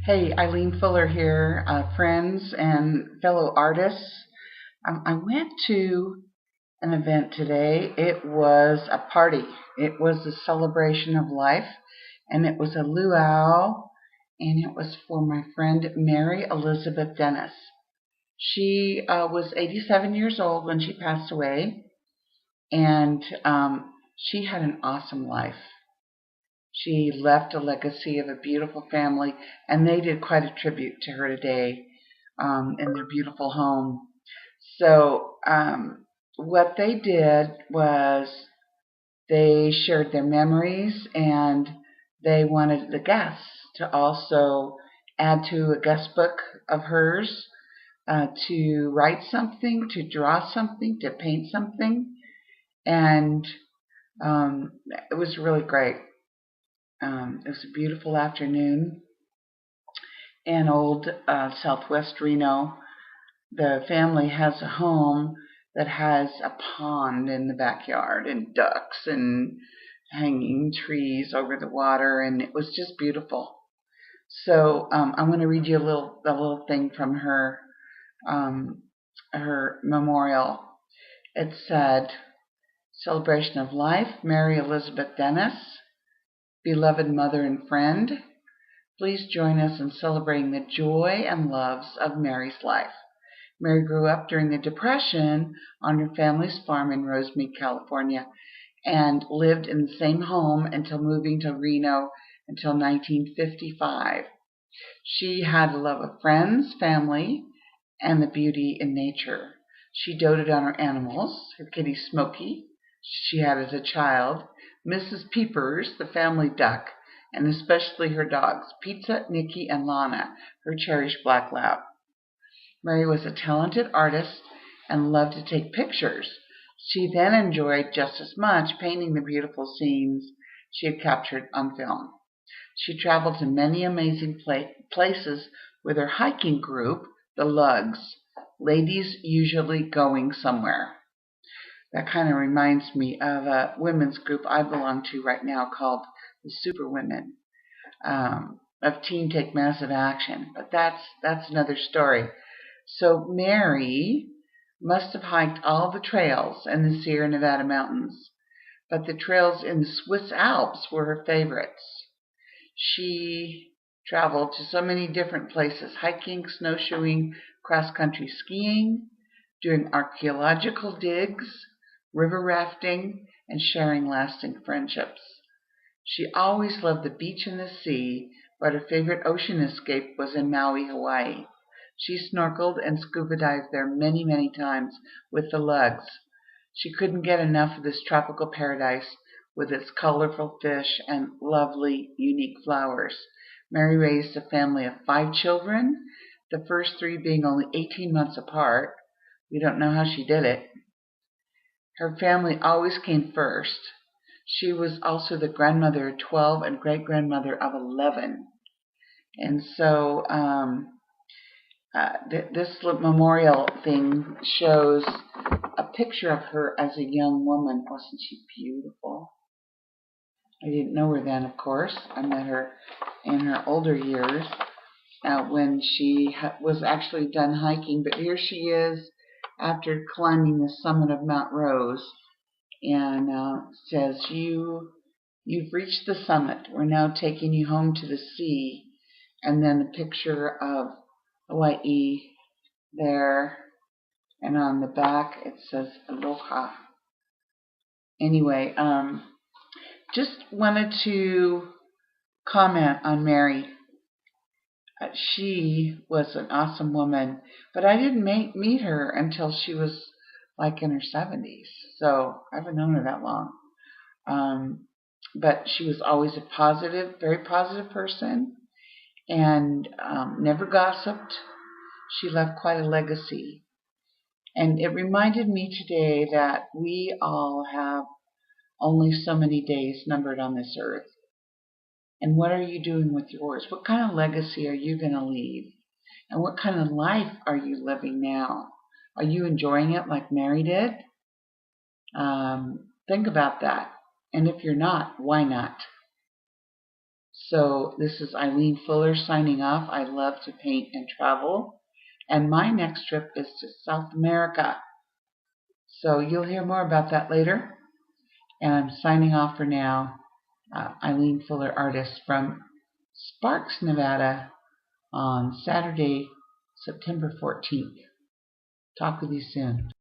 Hey, Eileen Fuller here, friends and fellow artists. I went to an event today. It was a party. It was a celebration of life, and it was a luau, and it was for my friend Mary Elizabeth Dennis. She was 87 years old when she passed away, and she had an awesome life. She left a legacy of a beautiful family, and they did quite a tribute to her today in their beautiful home. So, what they did was they shared their memories, and they wanted the guests to also add to a guest book of hers, to write something, to draw something, to paint something, and it was really great. It was a beautiful afternoon in old Southwest Reno. The family has a home that has a pond in the backyard and ducks and hanging trees over the water, and it was just beautiful. So I'm going to read you a little thing from um, her memorial. It said, "Celebration of Life, Mary Elizabeth Dennis, beloved mother and friend. Please join us in celebrating the joy and loves of Mary's life. Mary grew up during the Depression on her family's farm in Rosemead, California, and lived in the same home until moving to Reno until 1955. She had a love of friends, family, and the beauty in nature. She doted on her animals, her kitty Smokey, she had as a child, Mrs. Peepers, the family duck, and especially her dogs, Pizza, Nikki, and Lana, her cherished black lab. Mary was a talented artist and loved to take pictures. She then enjoyed just as much painting the beautiful scenes she had captured on film. She traveled to many amazing places with her hiking group, the Lugs, ladies usually going somewhere. That kind of reminds me of a women's group I belong to right now called the Superwomen, of Teen Take Massive Action. But that's another story. So Mary must have hiked all the trails in the Sierra Nevada mountains, but the trails in the Swiss Alps were her favorites. She traveled to so many different places, hiking, snowshoeing, cross-country skiing, doing archaeological digs, river rafting, and sharing lasting friendships. She always loved the beach and the sea, but her favorite ocean escape was in Maui, Hawaii. She snorkeled and scuba dived there many, many times with the Lugs. She couldn't get enough of this tropical paradise with its colorful fish and lovely, unique flowers. Mary raised a family of 5 children, the first three being only 18 months apart. We don't know how she did it. Her family always came first. She was also the grandmother of 12 and great-grandmother of 11. And so this memorial thing shows a picture of her as a young woman. Wasn't she beautiful? I didn't know her then, of course. I met her in her older years when she was actually done hiking. But here she is after climbing the summit of Mount Rose, and says, You've reached the summit. We're now taking you home to the sea." And then a picture of Hawaii there, and on the back it says aloha. Anyway, just wanted to comment on Mary. She was an awesome woman, but I didn't meet her until she was like in her 70s, so I haven't known her that long. But she was always a positive, very positive person, and never gossiped. She left quite a legacy. And it reminded me today that we all have only so many days numbered on this earth. And what are you doing with yours? What kind of legacy are you going to leave? And what kind of life are you living now? Are you enjoying it like Mary did? Think about that. And if you're not, why not? So this is Eileen Fuller signing off. I love to paint and travel. And my next trip is to South America. So you'll hear more about that later. And I'm signing off for now. Eileen Fuller, artist from Sparks, Nevada on Saturday, September 14th. Talk with you soon.